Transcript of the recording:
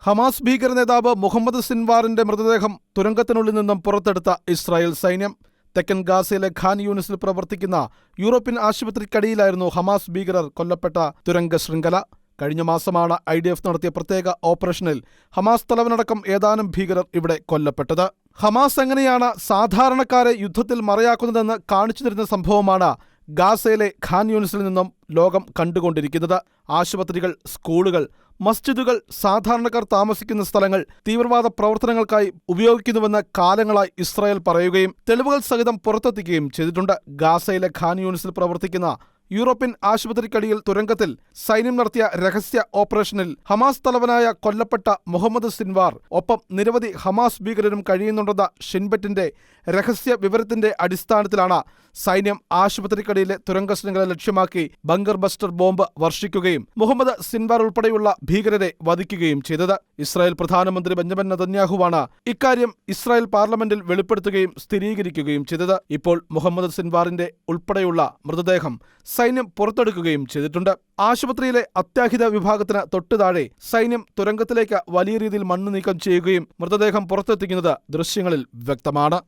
Hamas ഭീകര നേതാവ് മുഹമ്മദ് സിൻവാറിന്റെ മൃതദേഹം തുരങ്കത്തിനുള്ളിൽ നിന്നും പുറത്തെടുത്ത ഇസ്രായേൽ സൈന്യം. തെക്കൻ ഗാസയിലെ ഖാൻ യൂനിസിൽ പ്രവർത്തിക്കുന്ന യൂറോപ്യൻ ആശുപത്രിക്കടിയിലായിരുന്നു ഹമാസ് ഭീകരർ കൊല്ലപ്പെട്ട തുരങ്ക ശൃംഖല. കഴിഞ്ഞ മാസമാണ് IDF നടത്തിയ പ്രത്യേക ഓപ്പറേഷനിൽ ഹമാസ് തലവനടക്കം ഏതാനും ഭീകരർ ഇവിടെ കൊല്ലപ്പെട്ടത്. ഹമാസ് എങ്ങനെയാണ് സാധാരണക്കാരെ യുദ്ധത്തിൽ മറയാക്കുന്നതെന്ന് കാണിച്ചു തരുന്ന സംഭവമാണ് ഗാസയിലെ ഖാൻ യൂനിസിൽ നിന്നും ലോകം കണ്ടുകൊണ്ടിരിക്കുന്നത്. ആശുപത്രികൾ, സ്കൂളുകൾ, മസ്ജിദുകൾ, സാധാരണക്കാർ താമസിക്കുന്ന സ്ഥലങ്ങൾ തീവ്രവാദ പ്രവർത്തനങ്ങൾക്കായി ഉപയോഗിക്കുന്നുവെന്ന് കാലങ്ങളായി ഇസ്രായേൽ പറയുകയും തെളിവുകൾ സഹിതം പുറത്തെത്തിക്കുകയും ചെയ്തിട്ടുണ്ട്. ഗാസയിലെ ഖാൻ യൂനിസിൽ പ്രവർത്തിക്കുന്ന യൂറോപ്യൻ ആശുപത്രിക്കടിയിൽ തുരങ്കത്തിൽ സൈന്യം നടത്തിയ രഹസ്യ ഓപ്പറേഷനിൽ ഹമാസ് തലവനായ കൊല്ലപ്പെട്ട മുഹമ്മദ് സിൻവാർ ഒപ്പം നിരവധി ഹമാസ് ഭീകരരും കഴിയുന്നുണ്ടെന്ന ഷിൻബെറ്റിന്റെ രഹസ്യ വിവരത്തിന്റെ അടിസ്ഥാനത്തിലാണ് സൈന്യം ആശുപത്രിക്കടിയിലെ തുരങ്ക ശൃംഖല ലക്ഷ്യമാക്കി ബങ്കർ ബസ്റ്റർ ബോംബ് വർഷിക്കുകയും മുഹമ്മദ് സിൻവാർ ഉൾപ്പെടെയുള്ള ഭീകരരെ വധിക്കുകയും ചെയ്തത്. ഇസ്രായേൽ പ്രധാനമന്ത്രി ബെഞ്ചമിൻ നെതന്യാഹുവാണ് ഇക്കാര്യം ഇസ്രായേൽ പാർലമെന്റിൽ വെളിപ്പെടുത്തുകയും സ്ഥിരീകരിക്കുകയും ചെയ്തത്. ഇപ്പോൾ മുഹമ്മദ് സിൻവാറിന്റെ ഉൾപ്പെടെയുള്ള മൃതദേഹം സൈന്യം പുറത്തെടുക്കുകയും ചെയ്തിട്ടുണ്ട്. ആശുപത്രിയിലെ അത്യാഹിത വിഭാഗത്തിന് തൊട്ടുതാഴെ സൈന്യം തുരങ്കത്തിലേക്ക് വലിയ രീതിയിൽ മണ്ണ് നീക്കം ചെയ്യുകയും മൃതദേഹം പുറത്തെത്തിക്കുന്നത് ദൃശ്യങ്ങളിൽ വ്യക്തമാണ്.